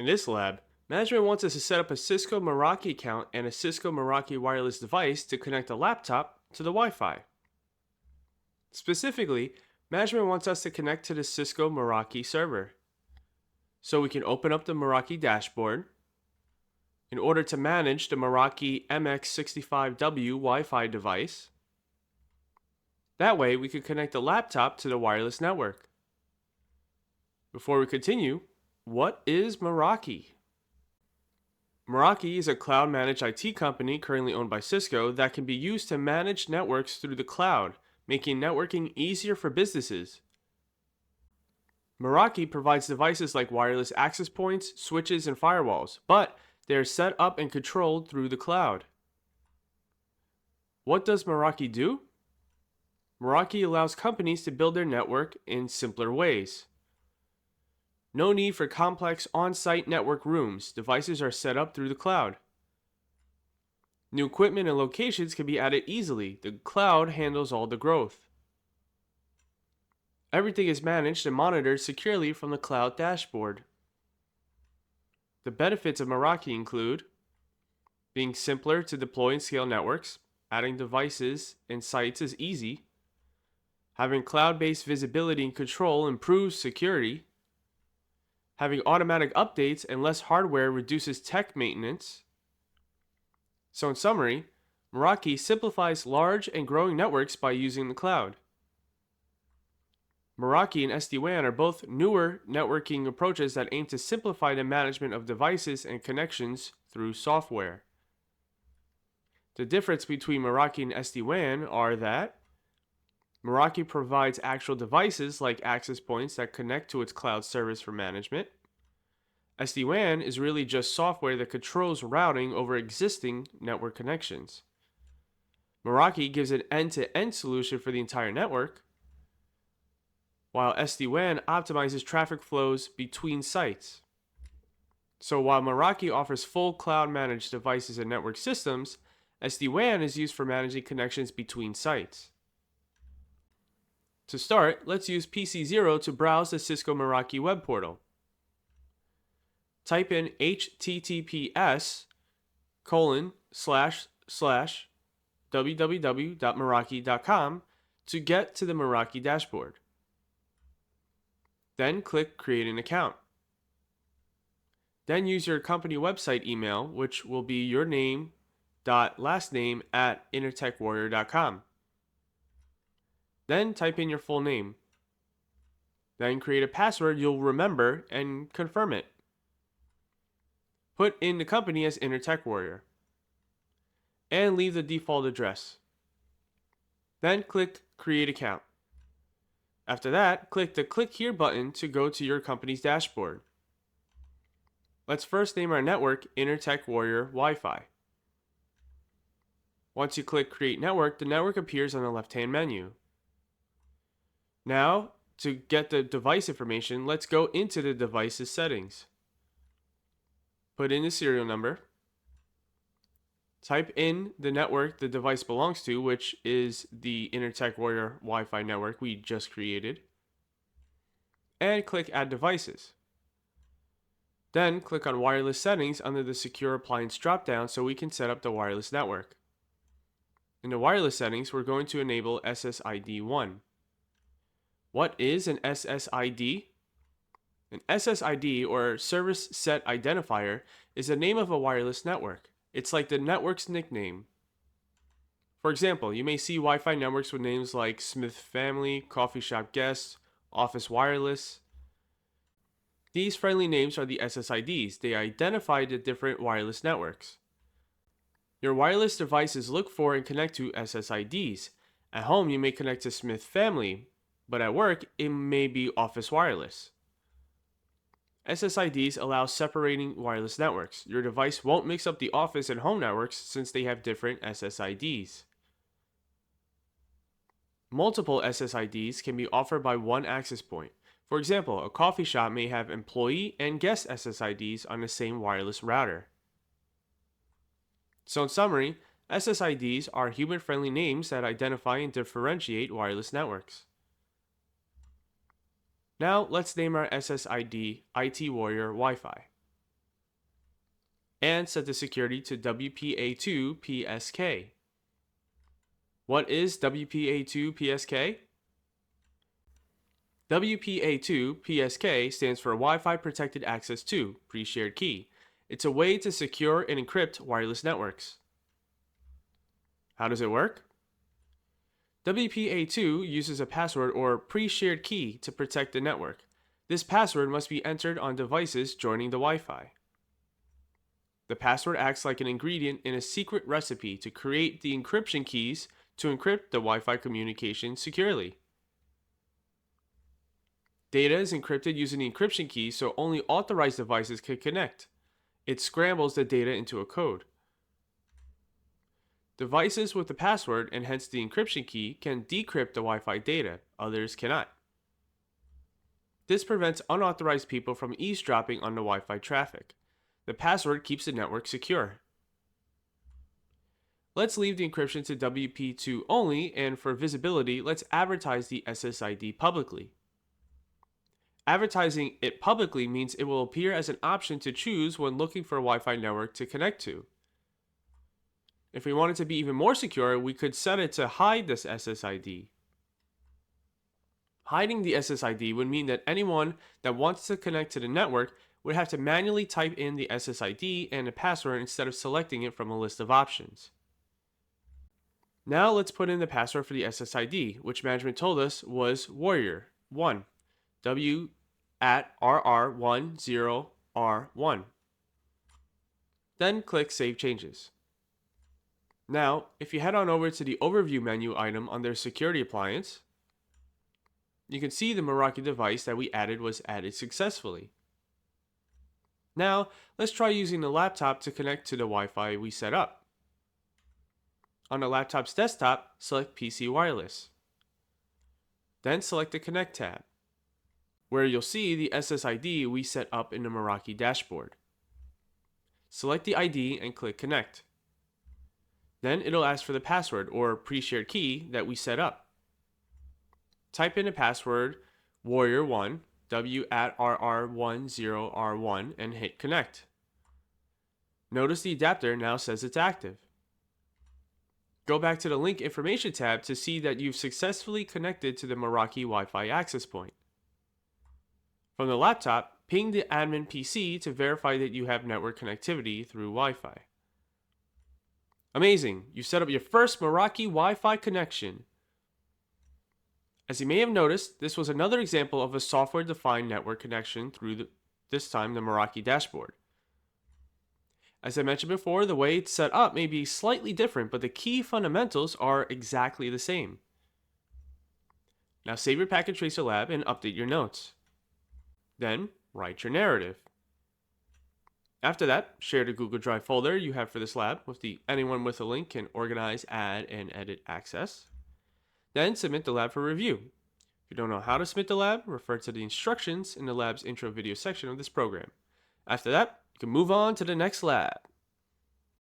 In this lab, management wants us to set up a Cisco Meraki account and a Cisco Meraki wireless device to connect a laptop to the Wi-Fi. Specifically, management wants us to connect to the Cisco Meraki server. So we can open up the Meraki dashboard in order to manage the Meraki MX65W Wi-Fi device. That way, we can connect the laptop to the wireless network. Before we continue, what is Meraki? Meraki is a cloud-managed IT company currently owned by Cisco that can be used to manage networks through the cloud, making networking easier for businesses. Meraki provides devices like wireless access points, switches, and firewalls, but they are set up and controlled through the cloud. What does Meraki do? Meraki allows companies to build their network in simpler ways. No need for complex on-site network rooms. Devices are set up through the cloud. New equipment and locations can be added easily. The cloud handles all the growth. Everything is managed and monitored securely from the cloud dashboard. The benefits of Meraki include being simpler to deploy and scale networks, adding devices and sites is easy, having cloud-based visibility and control improves security, having automatic updates and less hardware reduces tech maintenance. So in summary, Meraki simplifies large and growing networks by using the cloud. Meraki and SD-WAN are both newer networking approaches that aim to simplify the management of devices and connections through software. The difference between Meraki and SD-WAN are that Meraki provides actual devices like access points that connect to its cloud service for management. SD-WAN is really just software that controls routing over existing network connections. Meraki gives an end-to-end solution for the entire network, while SD-WAN optimizes traffic flows between sites. So while Meraki offers full cloud-managed devices and network systems, SD-WAN is used for managing connections between sites. To start, let's use PC0 to browse the Cisco Meraki web portal. Type in https://www.meraki.com to get to the Meraki dashboard. Then click Create an Account. Then use your company website email, which will be your name.lastname@intertechwarrior.com. Then type in your full name. Then create a password you'll remember and confirm it. Put in the company as Intertech Warrior. And leave the default address. Then click Create Account. After that, click the Click Here button to go to your company's dashboard. Let's first name our network Intertech Warrior Wi-Fi. Once you click Create Network, the network appears on the left-hand menu. Now, to get the device information, let's go into the device's settings. Put in the serial number. Type in the network the device belongs to, which is the Intertech Warrior Wi-Fi network we just created. And click Add Devices. Then click on Wireless Settings under the Secure Appliance dropdown so we can set up the wireless network. In the wireless settings, we're going to enable SSID 1. What is an SSID? An SSID, or Service Set Identifier, is the name of a wireless network. It's like the network's nickname. For example, you may see Wi-Fi networks with names like Smith Family, Coffee Shop Guest, Office Wireless. These friendly names are the SSIDs. They identify the different wireless networks. Your wireless devices look for and connect to SSIDs. At home, you may connect to Smith Family, but at work, it may be Office Wireless. SSIDs allow separating wireless networks. Your device won't mix up the office and home networks since they have different SSIDs. Multiple SSIDs can be offered by one access point. For example, a coffee shop may have employee and guest SSIDs on the same wireless router. So in summary, SSIDs are human-friendly names that identify and differentiate wireless networks. Now let's name our SSID IT Warrior Wi-Fi. and set the security to WPA2 PSK. What is WPA2 PSK? WPA2 PSK stands for Wi-Fi Protected Access 2 Pre-Shared Key. It's a way to secure and encrypt wireless networks. How does it work? WPA2 uses a password or pre-shared key to protect the network. This password must be entered on devices joining the Wi-Fi. The password acts like an ingredient in a secret recipe to create the encryption keys to encrypt the Wi-Fi communication securely. Data is encrypted using the encryption key so only authorized devices can connect. It scrambles the data into a code. Devices with the password and hence the encryption key can decrypt the Wi-Fi data, others cannot. This prevents unauthorized people from eavesdropping on the Wi-Fi traffic. The password keeps the network secure. Let's leave the encryption to WP2 only, and for visibility, let's advertise the SSID publicly. Advertising it publicly means it will appear as an option to choose when looking for a Wi-Fi network to connect to. If we want it to be even more secure, we could set it to hide this SSID. Hiding the SSID would mean that anyone that wants to connect to the network would have to manually type in the SSID and a password instead of selecting it from a list of options. Now let's put in the password for the SSID, which management told us was Warrior1, W@RR10R1. Then click Save Changes. Now, if you head on over to the Overview menu item under Security Appliance, you can see the Meraki device that we added was added successfully. Now, let's try using the laptop to connect to the Wi-Fi we set up. On the laptop's desktop, select PC Wireless. Then select the Connect tab, where you'll see the SSID we set up in the Meraki dashboard. Select the ID and click Connect. Then it'll ask for the password or pre-shared key that we set up. Type in the password Warrior1, W@RR10R1, and hit Connect. Notice the adapter now says it's active. Go back to the Link Information tab to see that you've successfully connected to the Meraki Wi-Fi access point. From the laptop, ping the admin PC to verify that you have network connectivity through Wi-Fi. Amazing! You set up your first Meraki Wi-Fi connection. As you may have noticed, this was another example of a software-defined network connection through this time the Meraki dashboard. As I mentioned before, the way it's set up may be slightly different, but the key fundamentals are exactly the same. Now save your Packet Tracer Lab and update your notes. Then write your narrative. After that, share the Google Drive folder you have for this lab with anyone with a link can organize, add, and edit access. Then submit the lab for review. If you don't know how to submit the lab, refer to the instructions in the lab's intro video section of this program. After that, you can move on to the next lab.